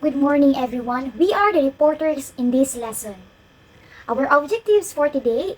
Good morning, everyone. We are the reporters in this lesson. Our objectives for today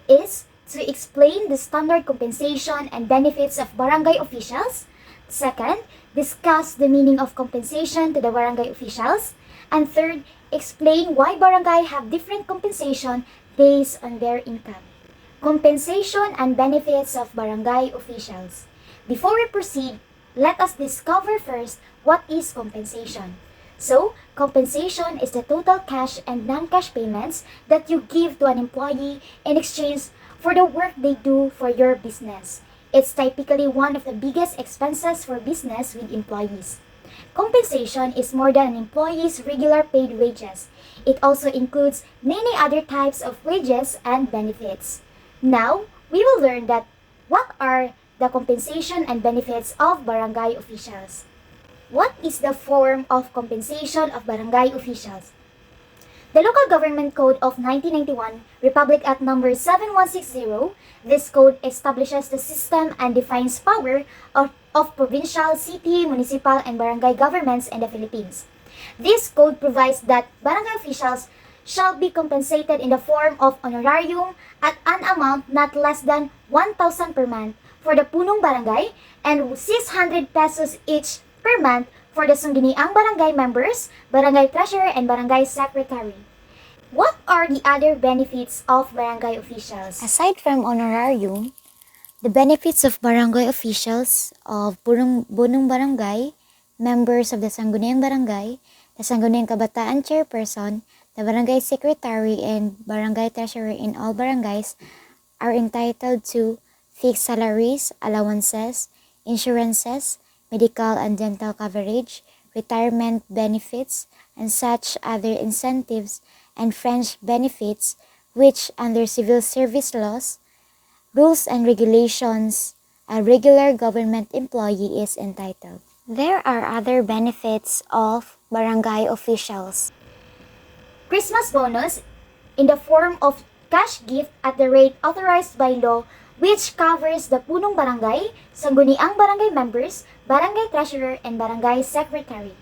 is to explain the standard compensation and benefits of barangay officials. Second, discuss the meaning of compensation to the barangay officials. And third, explain why barangay have different compensation based on their income. Compensation and benefits of barangay officials. Before we proceed, let us discover first what is compensation. So, compensation is the total cash and non-cash payments that you give to an employee in exchange for the work they do for your business. It's typically one of the biggest expenses for business with employees. Compensation is more than an employee's regular paid wages. It also includes many other types of wages and benefits. Now, we will learn that what are the compensation and benefits of barangay officials. What is the form of compensation of barangay officials? The Local Government Code of 1991, Republic Act Number 7160, this code establishes the system and defines power of provincial, city, municipal, and barangay governments in the Philippines. This code provides that barangay officials shall be compensated in the form of honorarium at an amount not less than 1,000 per month for the punong barangay and 600 pesos each per month for the Sangguniang barangay members, barangay treasurer, and barangay secretary. What are the other benefits of barangay officials? Aside from honorarium, the benefits of barangay officials of bunong barangay, members of the Sangguniang barangay, the Sangguniang kabataan chairperson, the barangay secretary, and barangay treasurer in all barangays are entitled to fixed salaries, allowances, insurances, medical and dental coverage, retirement benefits, and such other incentives and fringe benefits which under civil service laws, rules and regulations, a regular government employee is entitled. There are other benefits of barangay officials. Christmas bonus in the form of cash gift at the rate authorized by law which covers the punong barangay, sangguniang barangay members, barangay treasurer, and barangay secretary.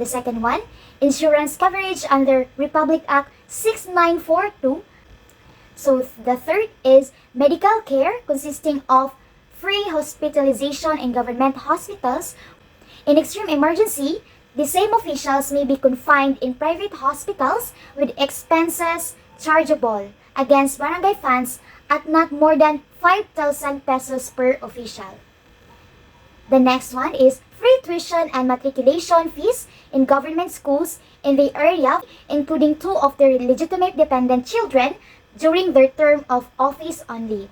The second one, insurance coverage under Republic Act 6942. So the third is medical care consisting of free hospitalization in government hospitals. In extreme emergency, the same officials may be confined in private hospitals with expenses chargeable against barangay funds at not more than 5,000 pesos per official. The next one is free tuition and matriculation fees in government schools in the area, including 2 of their legitimate dependent children during their term of office only.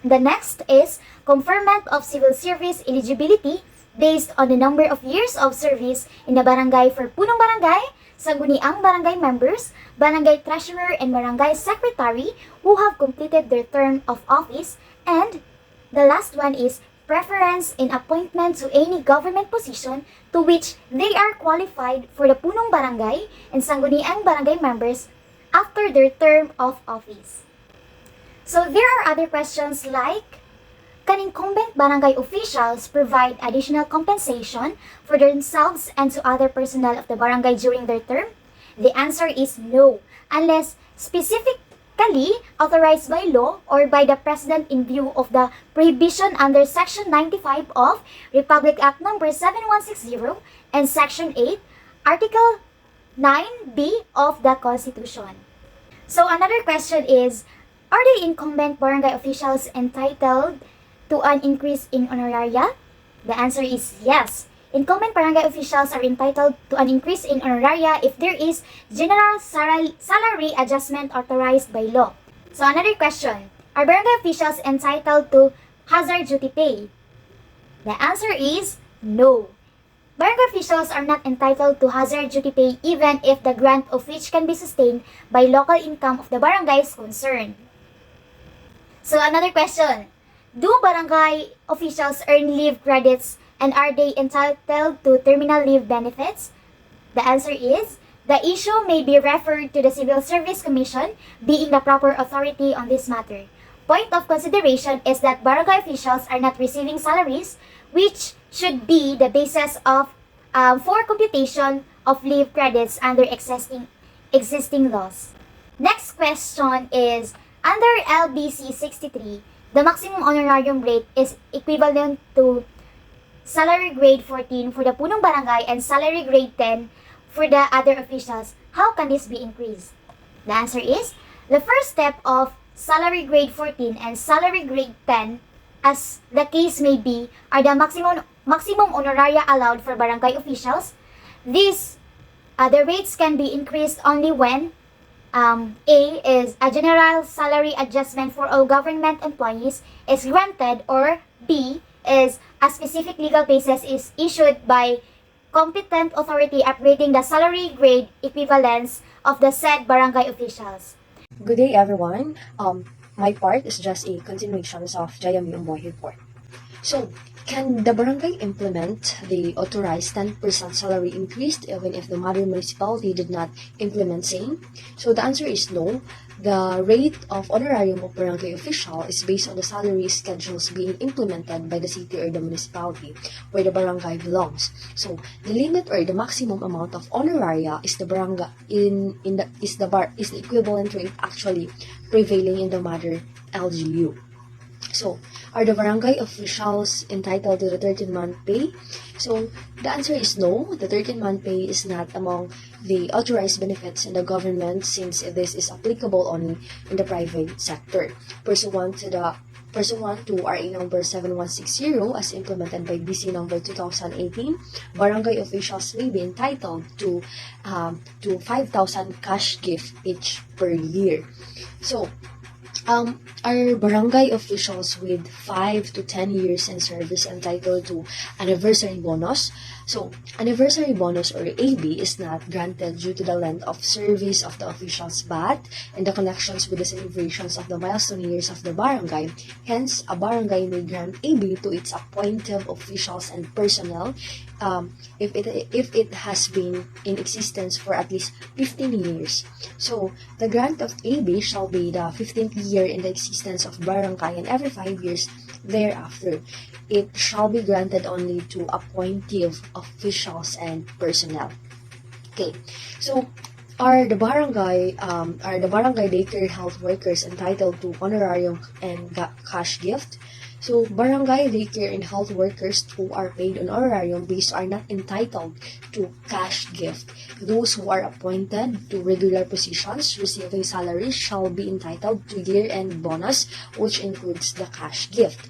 The next is conferment of civil service eligibility based on the number of years of service in the barangay for punong barangay, sangguniang barangay members, barangay treasurer, and barangay secretary who have completed their term of office. And the last one is preference in appointment to any government position to which they are qualified for the punong barangay and sangguniang barangay members after their term of office. So there are other questions like, can incumbent barangay officials provide additional compensation for themselves and to other personnel of the barangay during their term? The answer is no, unless specifically authorized by law or by the President in view of the prohibition under Section 95 of Republic Act Number 7160 and Section 8, Article 9B of the Constitution. So another question is, are the incumbent barangay officials entitled to an increase in honoraria? The answer is yes. Incumbent barangay officials are entitled to an increase in honoraria if there is general salary adjustment authorized by law. So another question, are barangay officials entitled to hazard duty pay? The answer is no. Barangay officials are not entitled to hazard duty pay even if the grant of which can be sustained by local income of the barangays concerned. So another question, do barangay officials earn leave credits and are they entitled to terminal leave benefits? The answer is, the issue may be referred to the Civil Service Commission being the proper authority on this matter. Point of consideration is that barangay officials are not receiving salaries which should be the basis of for computation of leave credits under existing laws. Next question is, under LBC 63, the maximum honorarium rate is equivalent to salary grade 14 for the punong barangay and salary grade 10 for the other officials. How can this be increased? The answer is, the first step of salary grade 14 and salary grade 10, as the case may be, are the maximum honoraria allowed for barangay officials. These the rates can be increased only when A is a general salary adjustment for all government employees is granted, or B is a specific legal basis is issued by competent authority upgrading the salary grade equivalence of the said barangay officials. Good day, everyone. My part is just a continuation of JMU Umboy report. So, can the barangay implement the authorized 10% salary increase even if the mother municipality did not implement same? So the answer is no. The rate of honorarium of barangay official is based on the salary schedules being implemented by the city or the municipality where the barangay belongs. So the limit or the maximum amount of honoraria is the barangay is the equivalent rate actually prevailing in the mother LGU. So, are the barangay officials entitled to the 13-month pay? So, the answer is no. The 13-month pay is not among the authorized benefits in the government since this is applicable only in the private sector. Pursuant to RA number 7160 as implemented by BC number 2018, barangay officials may be entitled to 5,000 cash gift each per year. So, are barangay officials with 5 to 10 years in service entitled to anniversary bonus? So, anniversary bonus or AB is not granted due to the length of service of the officials but in the connections with the celebrations of the milestone years of the barangay. Hence, a barangay may grant AB to its appointed officials and personnel if it has been in existence for at least 15 years. So, the grant of AB shall be the 15th year in the existence of barangay and every 5 years thereafter. It shall be granted only to appointive officials and personnel. Okay, so are the barangay daycare health workers entitled to honorarium and cash gift? So, barangay daycare and health workers who are paid on honorarium base are not entitled to cash gift. Those who are appointed to regular positions receiving salaries shall be entitled to year-end bonus, which includes the cash gift.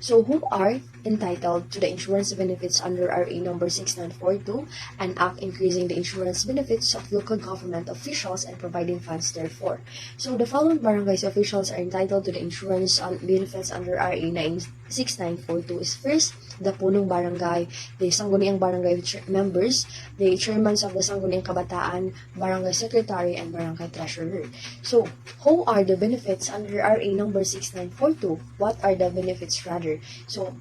So, who are entitled to the insurance benefits under RA number 6942, an act increasing the insurance benefits of local government officials and providing funds therefore. So, the following barangays officials are entitled to the insurance benefits under RA 6942 is first, the punong barangay, the sangguniang barangay members, the chairmen of the sangguniang kabataan, barangay secretary, and barangay treasurer. So, who are the benefits under RA number 6942? What are the benefits rather? So,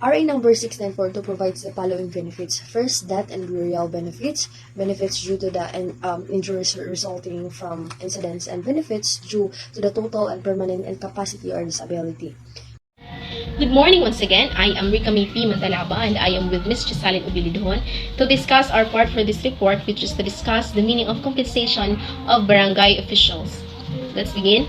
RA number 6942 provides the following benefits. First, death and burial benefits, benefits due to the injuries resulting from incidents, and benefits due to the total and permanent incapacity or disability. Good morning once again. I am Rika May P. Mantalaba and I am with Ms. Chisalin Ubilidhon to discuss our part for this report, which is to discuss the meaning of compensation of barangay officials. Let's begin.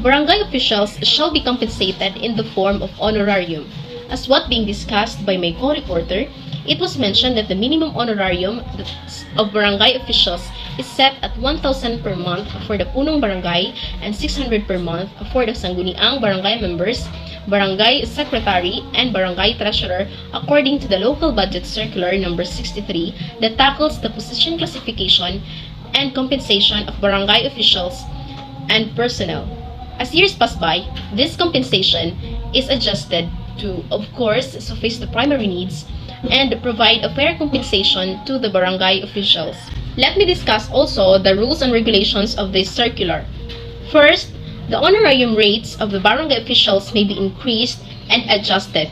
Barangay officials shall be compensated in the form of honorarium. As what being discussed by my co-reporter, it was mentioned that the minimum honorarium of barangay officials is set at 1,000 per month for the punong barangay and 600 per month for the sangguniang barangay members, barangay secretary, and barangay treasurer according to the local budget circular number 63 that tackles the position classification and compensation of barangay officials and personnel. As years pass by, this compensation is adjusted to, of course, suffice the primary needs and provide a fair compensation to the barangay officials. Let me discuss also the rules and regulations of this circular. First, the honorarium rates of the barangay officials may be increased and adjusted.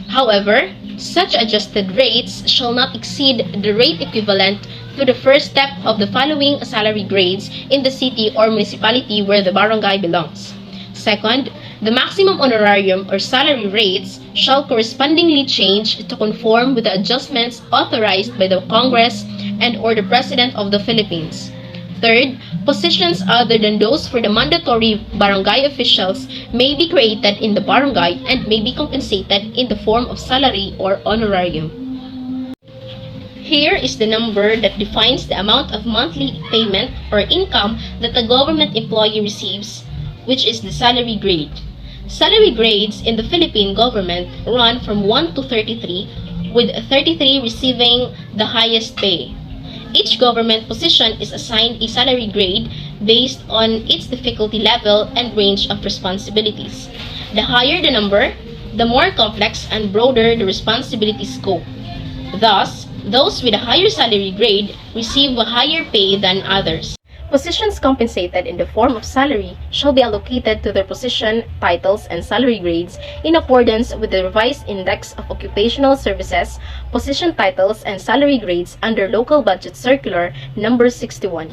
However, such adjusted rates shall not exceed the rate equivalent to the first step of the following salary grades in the city or municipality where the barangay belongs. Second, the maximum honorarium or salary rates shall correspondingly change to conform with the adjustments authorized by the Congress and or the President of the Philippines. Third, positions other than those for the mandatory barangay officials may be created in the barangay and may be compensated in the form of salary or honorarium. Here is the number that defines the amount of monthly payment or income that a government employee receives, which is the salary grade. Salary grades in the Philippine government run from 1 to 33, with 33 receiving the highest pay. Each government position is assigned a salary grade based on its difficulty level and range of responsibilities. The higher the number, the more complex and broader the responsibility scope. Thus, those with a higher salary grade receive a higher pay than others. Positions compensated in the form of salary shall be allocated to their position, titles, and salary grades in accordance with the revised Index of Occupational Services, Position Titles, and Salary Grades under Local Budget Circular Number 61.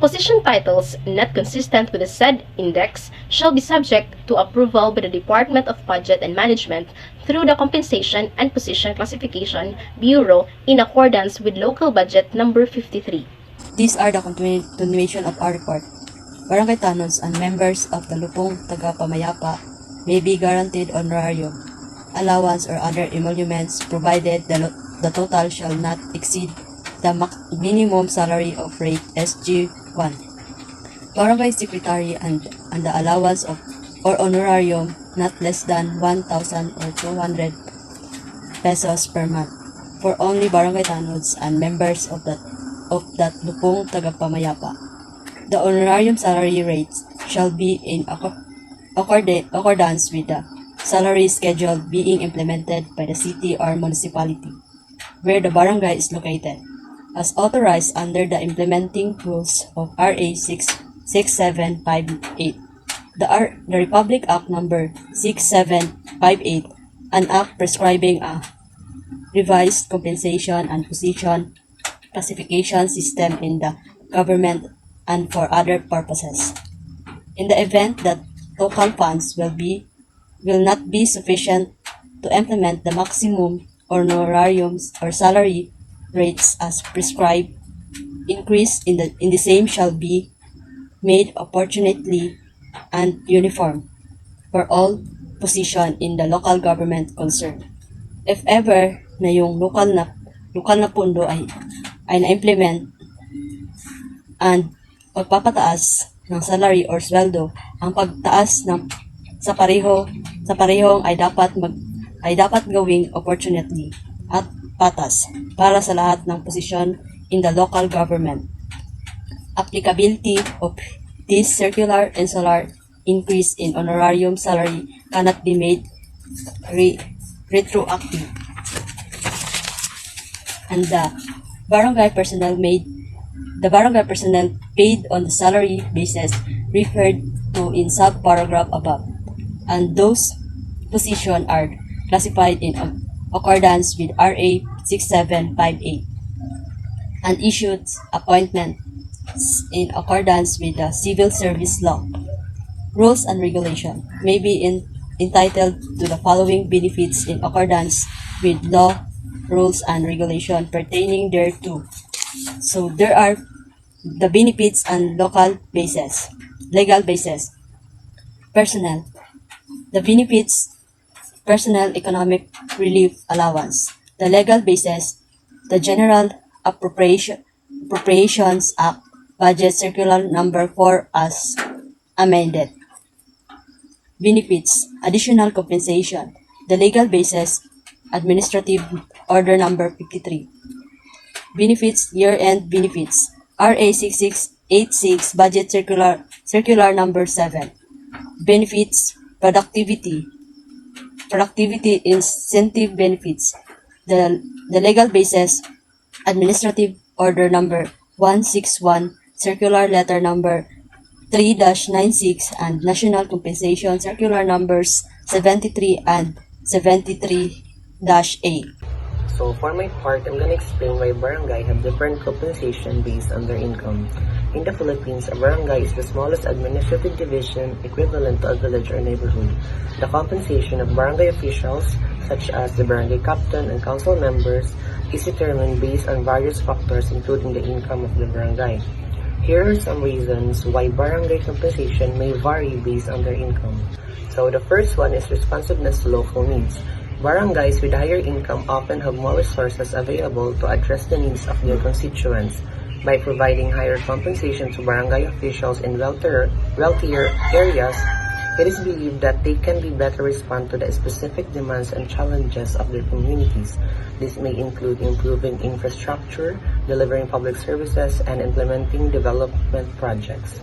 Position titles not consistent with the said index shall be subject to approval by the Department of Budget and Management through the Compensation and Position Classification Bureau in accordance with Local Budget Number 53. These are the continuation of our report. Barangay Tanons and members of the Lupong Tagapamayapa may be guaranteed honorarium, allowance, or other emoluments provided the total shall not exceed the minimum salary of rate SG1. Barangay Secretary and the allowance of or honorarium not less than 1,000 or 200 pesos per month for only Barangay Tanons and members of that Lupong Tagapamayapa. The honorarium salary rates shall be in accordance with the salary schedule being implemented by the city or municipality where the barangay is located, as authorized under the implementing rules of RA 6758, the Republic Act Number 6758, an act prescribing a revised compensation and position classification system in the government and for other purposes. In the event that total funds will not be sufficient to implement the maximum honorariums or salary rates as prescribed, increase in the same shall be made proportionately and uniform for all position in the local government concerned. If ever na yung lokal na pundo ay na-implement and pagpapataas ng salary or sweldo, ang pagtaas sa parehong ay dapat gawing opportunity at patas para sa lahat ng posisyon in the local government. Applicability of this circular insular increase in honorarium salary cannot be made retroactive, and the barangay personnel paid on the salary basis referred to in sub-paragraph above, and those positions are classified in accordance with RA 6758 and issued appointments in accordance with the Civil Service Law. Rules and regulation may be entitled to the following benefits in accordance with law, rules, and regulation pertaining thereto. So there are the benefits and legal basis. Personnel. The benefits, personnel economic relief allowance. The legal basis, the General Appropriations Act, Budget Circular Number 4 as amended. Benefits, additional compensation. The legal basis, Administrative Order Number 53. Benefits, year-end benefits. RA 6686, Budget Circular Number 7. Benefits, productivity incentive benefits. The legal basis, Administrative Order Number 161, Circular Letter Number 3-96, and National Compensation Circular Numbers 73 and 73-A. So for my part, I'm gonna explain why barangay have different compensation based on their income. In the Philippines, a barangay is the smallest administrative division equivalent to a village or neighborhood. The compensation of barangay officials such as the barangay captain and council members, is determined based on various factors including the income of the barangay. Here are some reasons why barangay compensation may vary based on their income. So the first one is responsiveness to local needs. Barangays with higher income often have more resources available to address the needs of their constituents. By providing higher compensation to barangay officials in wealthier areas, it is believed that they can better respond to the specific demands and challenges of their communities. This may include improving infrastructure, delivering public services, and implementing development projects.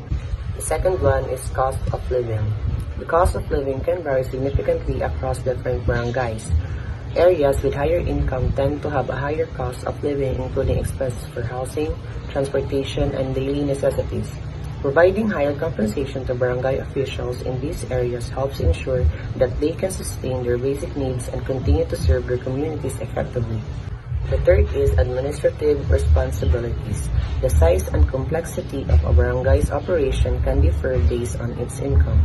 The second one is cost of living. The cost of living can vary significantly across different barangays. Areas with higher income tend to have a higher cost of living, including expenses for housing, transportation, and daily necessities. Providing higher compensation to barangay officials in these areas helps ensure that they can sustain their basic needs and continue to serve their communities effectively. The third is administrative responsibilities. The size and complexity of a barangay's operation can differ based on its income.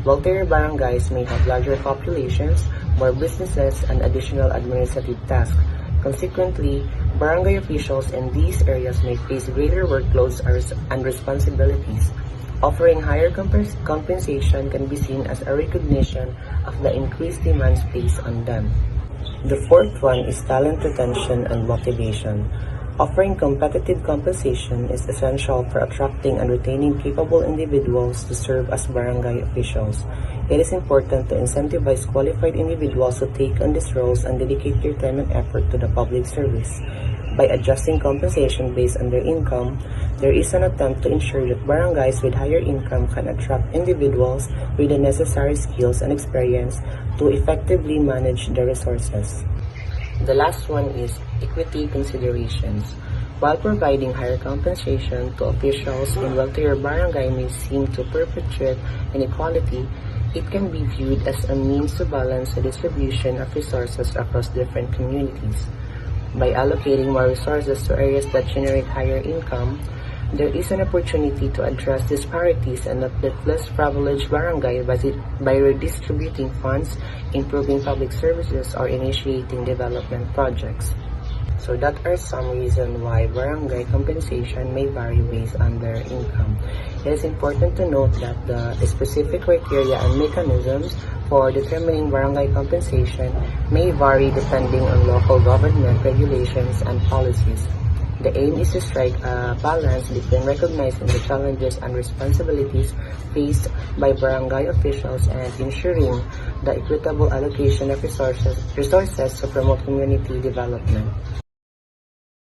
Wealthier barangays may have larger populations, more businesses, and additional administrative tasks. Consequently, barangay officials in these areas may face greater workloads and responsibilities. Offering higher compensation can be seen as a recognition of the increased demands placed on them. The fourth one is talent retention and motivation. Offering competitive compensation is essential for attracting and retaining capable individuals to serve as barangay officials. It is important to incentivize qualified individuals to take on these roles and dedicate their time and effort to the public service. By adjusting compensation based on their income, there is an attempt to ensure that barangays with higher income can attract individuals with the necessary skills and experience to effectively manage their resources. The last one is equity considerations. While providing higher compensation to officials in wealthier barangay may seem to perpetuate inequality, it can be viewed as a means to balance the distribution of resources across different communities. By allocating more resources to areas that generate higher income, there is an opportunity to address disparities and uplift less privileged barangay by redistributing funds, improving public services, or initiating development projects. So that are some reasons why barangay compensation may vary based on their income. It is important to note that the specific criteria and mechanisms for determining barangay compensation may vary depending on local government regulations and policies. The aim is to strike a balance between recognizing the challenges and responsibilities faced by barangay officials and ensuring the equitable allocation of resources to promote community development.